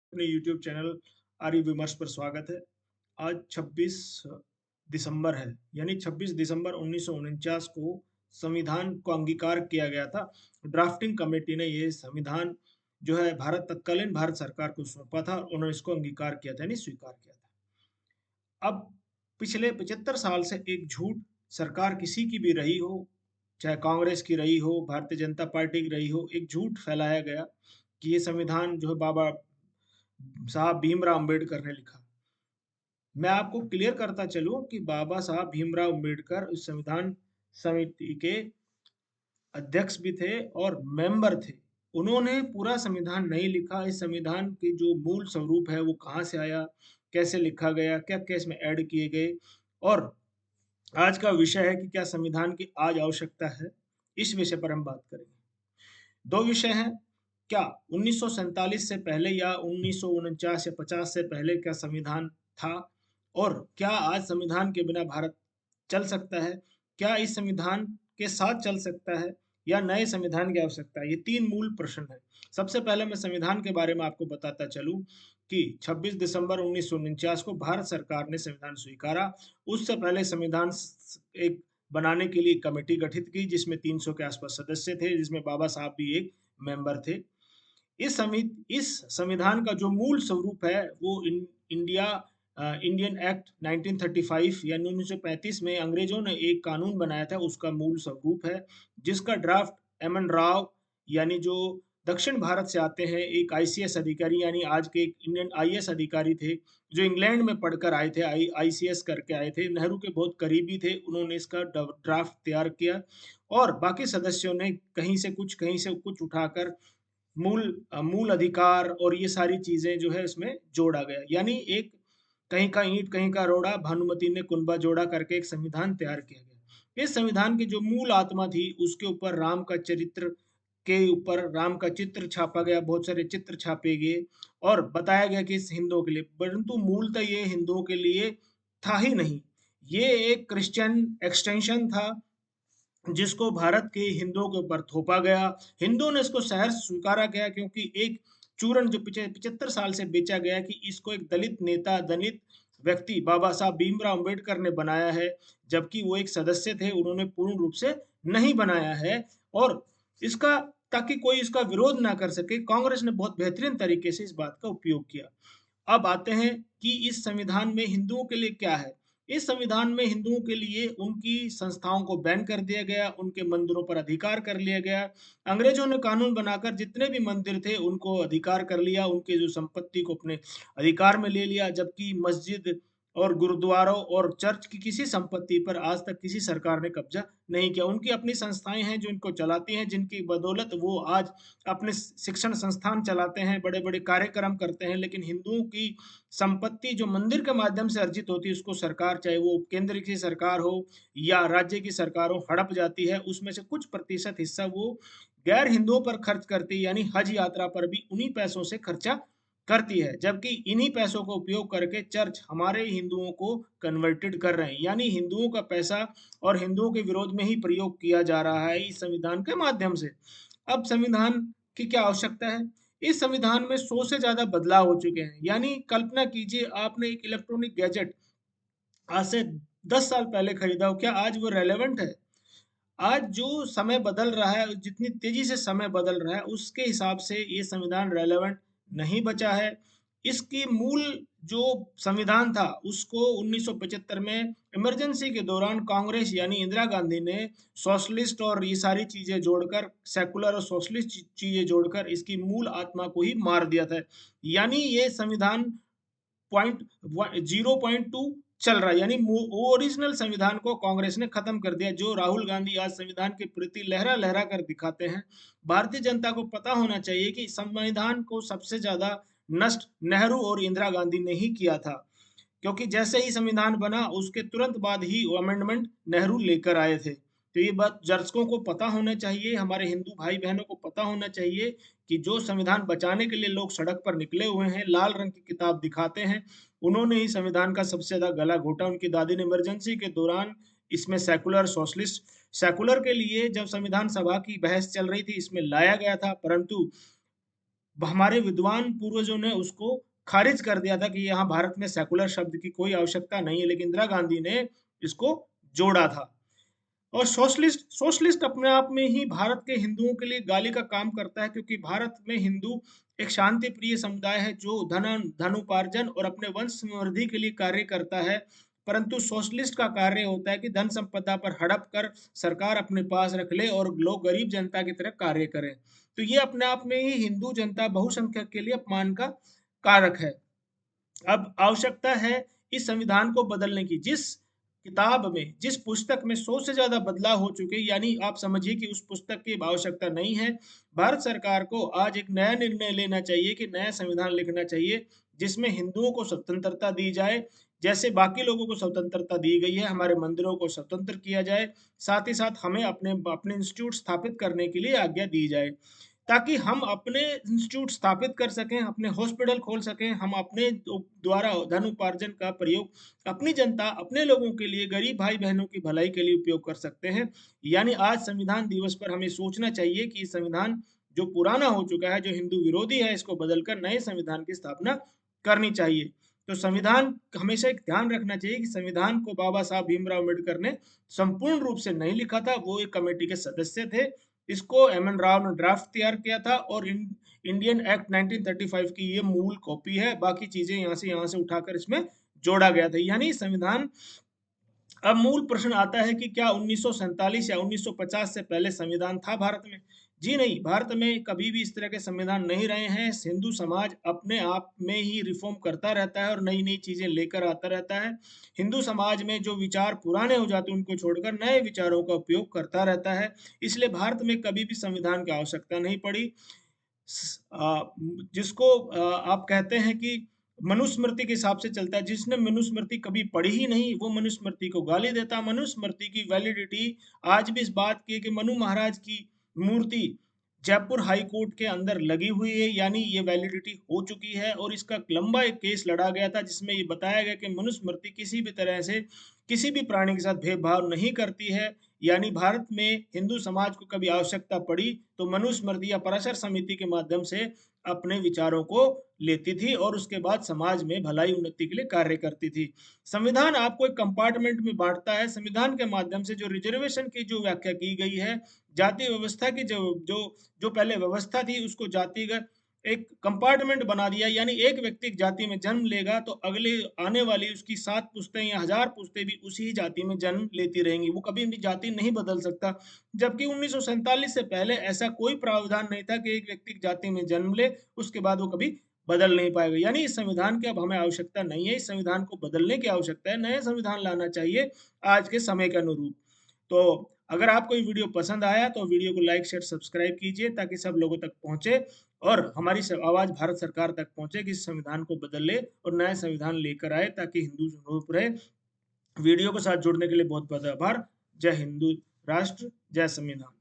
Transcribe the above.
अपने YouTube channel आर्य विमर्श पर स्वागत है। आज 26 दिसंबर है, यानी 26 दिसंबर 1949 को संविधान को अंगीकार किया गया था। ड्राफ्टिंग कमेटी ने ये संविधान जो है भारत तत्कालीन भारत सरकार को सौंपा था। उन्होंने इसको अंगीकार किया था, यानी स्वीकार किया था। अब पिछले 75 साल से एक झूठ, सरकार किसी की भी रही हो, चाहे कांग्रेस की रही हो, भारतीय जनता पार्टी की रही हो, एक झूठ फैलाया गया कि ये संविधान जो है बाबा साहब भीमराव अंबेडकर ने लिखा। मैं आपको क्लियर करता चलूं कि बाबा साहब भीमराव अंबेडकर इस संविधान समिति के अध्यक्ष भी थे और मेंबर थे। उन्होंने पूरा संविधान नहीं लिखा। इस संविधान की जो मूल स्वरूप है वो कहाँ से आया, कैसे लिखा गया, क्या क्या इसमें ऐड किए गए, और आज का विषय है कि क्या संविधान की आज आवश्यकता है। इस विषय पर हम बात करेंगे। दो विषय हैं। क्या 1947 से पहले या 1949 या 50 से पहले क्या संविधान था, और क्या आज संविधान के बिना भारत चल सकता है, क्या इस संविधान के साथ चल सकता है, या नए संविधान की आवश्यकता है। ये तीन मूल प्रश्न हैं। सबसे पहले मैं संविधान के बारे में आपको बताता चलूं कि 26 दिसंबर 1949 को भारत सरकार ने संविधान स्वीकारा। उससे पहले संविधान एक बनाने के लिए कमेटी गठित की जिसमें 300 के आसपास सदस्य थे, जिसमें बाबा साहब भी एक मेंबर थे। इस संविधान का जो मूल स्वरूप है वो इंडियन एक्ट 1935 यानी 1935 में अंग्रेजों ने एक कानून बनाया था, उसका मूल स्वरूप है, जिसका ड्राफ्ट एम एन राव, यानी जो दक्षिण भारत से आते हैं, एक आईसीएस अधिकारी, यानी आज के एक इंडियन आईएएस अधिकारी थे, जो इंग्लैंड में पढ़कर आए थे, आईसीएस करके आए थे, नेहरू के बहुत करीबी थे। उन्होंने इसका ड्राफ्ट तैयार किया और बाकी सदस्यों ने कहीं से कुछ उठाकर मूल अधिकार और ये सारी चीजें जो है इसमें जोड़ा गया, यानी एक कहीं का ईंट कहीं का रोड़ा, भानुमति ने कुनबा जोड़ा करके एक संविधान तैयार किया गया। इस संविधान की जो मूल आत्मा थी उसके ऊपर राम का चित्र छापा गया, बहुत सारे चित्र छापे गए और बताया गया कि इस हिंदुओं के लिए, परंतु मूलतः ये हिंदुओं के लिए था ही नहीं। ये एक क्रिश्चियन एक्सटेंशन था जिसको भारत के हिंदुओं के ऊपर थोपा गया। हिंदुओं ने इसको सहर्ष स्वीकारा गया, क्योंकि एक चूरण जो पिछले 75 साल से बेचा गया कि इसको एक दलित नेता, दलित व्यक्ति बाबा साहब भीमराव अंबेडकर ने बनाया है, जबकि वो एक सदस्य थे, उन्होंने पूर्ण रूप से नहीं बनाया है। और इसका, ताकि कोई इसका विरोध ना कर सके, कांग्रेस ने बहुत बेहतरीन तरीके से इस बात का उपयोग किया। अब आते हैं कि इस संविधान में हिंदुओं के लिए क्या है। इस संविधान में हिंदुओं के लिए उनकी संस्थाओं को बैन कर दिया गया, उनके मंदिरों पर अधिकार कर लिया गया। अंग्रेजों ने कानून बनाकर जितने भी मंदिर थे उनको अधिकार कर लिया, उनके जो संपत्ति को अपने अधिकार में ले लिया, जबकि मस्जिद और गुरुद्वारों और चर्च की किसी संपत्ति पर आज तक किसी सरकार ने कब्जा नहीं किया। उनकी अपनी संस्थाएं हैं जो इनको चलाती हैं, जिनकी बदौलत वो आज अपने शिक्षण संस्थान चलाते हैं, बड़े बड़े कार्यक्रम करते हैं। लेकिन हिंदुओं की संपत्ति जो मंदिर के माध्यम से अर्जित होती है उसको सरकार, चाहे वो केंद्र की सरकार हो या राज्य की सरकार हो, हड़प जाती है। उसमें से कुछ प्रतिशत हिस्सा वो गैर हिंदुओं पर खर्च करती है, यानी हज यात्रा पर भी उन्हीं पैसों से खर्चा करती है, जबकि इन्हीं पैसों का उपयोग करके चर्च हमारे हिंदुओं को कन्वर्टेड कर रहे हैं, यानी हिंदुओं का पैसा और हिंदुओं के विरोध में ही प्रयोग किया जा रहा है इस संविधान के माध्यम से। अब संविधान की क्या आवश्यकता है। इस संविधान में 100 से ज्यादा बदलाव हो चुके हैं, यानी कल्पना कीजिए आपने एक इलेक्ट्रॉनिक गैजेट आज से 10 साल पहले खरीदा हो, क्या आज वो रेलेवेंट है। आज जो समय बदल रहा है, जितनी तेजी से समय बदल रहा है, उसके हिसाब से ये संविधान रेलेवेंट नहीं बचा है। इसकी मूल जो संविधान था उसको 1975 में इमरजेंसी के दौरान कांग्रेस यानी इंदिरा गांधी ने सोशलिस्ट और ये सारी चीजें जोड़कर, सेकुलर और सोशलिस्ट चीजें जोड़कर इसकी मूल आत्मा को ही मार दिया था। यानी ये संविधान पॉइंट 0.2 चल रहा है, यानी ओरिजिनल संविधान को कांग्रेस ने खत्म कर दिया। जो राहुल गांधी आज संविधान के प्रति लहरा लहरा कर दिखाते हैं, भारतीय जनता को पता होना चाहिए कि संविधान को सबसे ज्यादा नष्ट नेहरू और इंदिरा गांधी ने ही किया था, क्योंकि जैसे ही संविधान बना उसके तुरंत बाद ही वो अमेंडमेंट नेहरू लेकर आए थे। तो ये बात दर्शकों को पता होना चाहिए, हमारे हिंदू भाई बहनों को पता होना चाहिए कि जो संविधान बचाने के लिए लोग सड़क पर निकले हुए हैं, लाल रंग की किताब दिखाते हैं, उन्होंने ही संविधान का सबसे ज्यादा गला घोटा। उनकी दादी ने इमरजेंसी के दौरान इसमें सेकुलर सोशलिस्ट, सेकुलर के लिए जब संविधान सभा की बहस चल रही थी इसमें लाया गया था, परंतु हमारे विद्वान पूर्वजों ने उसको खारिज कर दिया था कि यहाँ भारत में सेकुलर शब्द की कोई आवश्यकता नहीं है, लेकिन इंदिरा गांधी ने इसको जोड़ा था। और सोशलिस्ट सोशलिस्ट अपने आप में ही भारत के हिंदुओं के लिए गाली का काम करता है, क्योंकि भारत में हिंदू एक शांति प्रिय समुदाय है जो धन उपार्जन और अपने वंश समृद्धि के लिए कार्य करता है। परंतु सोशलिस्ट का कार्य होता है कि धन संपदा पर हड़प कर सरकार अपने पास रख ले और लोग गरीब जनता की तरह कार्य करें। तो ये अपने आप में ही हिंदू जनता बहुसंख्यक के लिए अपमान का कारक है। अब आवश्यकता है इस संविधान को बदलने की। जिस किताब में, जिस पुस्तक में 100 से ज्यादा बदलाव हो चुके, यानी आप समझिए कि उस पुस्तक की आवश्यकता नहीं है। भारत सरकार को आज एक नया निर्णय लेना चाहिए कि नया संविधान लिखना चाहिए जिसमें हिंदुओं को स्वतंत्रता दी जाए, जैसे बाकी लोगों को स्वतंत्रता दी गई है। हमारे मंदिरों को स्वतंत्र किया जाए, साथ ही साथ हमें अपने अपने इंस्टीट्यूट स्थापित करने के लिए आज्ञा दी जाए, ताकि हम अपने इंस्टीट्यूट स्थापित कर सकें, अपने हॉस्पिटल खोल सकें, हम अपने द्वारा धन उपार्जन का प्रयोग अपनी जनता, अपने लोगों के लिए, गरीब भाई बहनों की भलाई के लिए उपयोग कर सकते हैं। यानी आज संविधान दिवस पर हमें सोचना चाहिए कि संविधान जो पुराना हो चुका है, जो हिंदू विरोधी है, इसको बदलकर नए संविधान की स्थापना करनी चाहिए। तो संविधान हमेशा एक ध्यान रखना चाहिए कि संविधान को बाबा साहब भीमराव अम्बेडकर ने संपूर्ण रूप से नहीं लिखा था, वो एक कमेटी के सदस्य थे। इसको एम एन राव ने ड्राफ्ट तैयार किया था, और इंडियन एक्ट 1935 की ये मूल कॉपी है। बाकी चीजें यहाँ से उठाकर इसमें जोड़ा गया था। यानी संविधान, अब मूल प्रश्न आता है कि क्या 1947 या 1950 से पहले संविधान था भारत में? जी नहीं, भारत में कभी भी इस तरह के संविधान नहीं रहे हैं। हिंदू समाज अपने आप में ही रिफॉर्म करता रहता है और नई नई चीजें लेकर आता रहता है। हिंदू समाज में जो विचार पुराने हो जाते हैं उनको छोड़कर नए विचारों का उपयोग करता रहता है। इसलिए भारत में कभी भी संविधान की आवश्यकता नहीं पड़ी। जिसको आप कहते हैं कि मनुस्मृति के हिसाब से चलता है, जिसने मनुस्मृति कभी पढ़ी ही नहीं वो मनुस्मृति को गाली देता। मनुस्मृति की वैलिडिटी आज भी इस बात की है कि मनु महाराज की मूर्ति जयपुर हाई कोर्ट के अंदर लगी हुई है, यानी ये वैलिडिटी हो चुकी है। और इसका लंबा एक केस लड़ा गया था जिसमें ये बताया गया कि मनुस्मृति किसी भी तरह से किसी भी प्राणी के साथ भेदभाव नहीं करती है। यानी भारत में हिंदू समाज को कभी आवश्यकता पड़ी तो मनुस्मृति या पराशर समिति के माध्यम से अपने विचारों को लेती थी और उसके बाद समाज में भलाई उन्नति के लिए कार्य करती थी। संविधान आपको एक कंपार्टमेंट में बांटता है। संविधान के माध्यम से जो रिजर्वेशन की जो व्याख्या की गई है, जाति व्यवस्था की जो जो जो पहले व्यवस्था थी उसको जातिगत एक कंपार्टमेंट बना दिया। यानी एक व्यक्ति एक जाति में जन्म लेगा तो अगले आने वाली उसकी 7 पुश्तें या 1000 पुश्तें भी उसी जाति में जन्म लेती रहेंगी, वो कभी भी जाति नहीं बदल सकता। जबकि 1947 से पहले ऐसा कोई प्रावधान नहीं था कि एक व्यक्ति जाति में जन्म ले उसके बाद वो कभी बदल नहीं पाएगा। यानी इस संविधान की अब हमें आवश्यकता नहीं है, इस संविधान को बदलने की आवश्यकता है, नया संविधान लाना चाहिए आज के समय के अनुरूप। तो अगर आपको ये वीडियो पसंद आया तो वीडियो को लाइक शेयर सब्सक्राइब कीजिए ताकि सब लोगों तक पहुंचे और हमारी आवाज भारत सरकार तक पहुंचे कि इस संविधान को बदल ले और नया संविधान लेकर आए ताकि हिंदू रूप रहे। वीडियो के साथ जुड़ने के लिए बहुत बहुत आभार। जय हिंदू राष्ट्र, जय संविधान।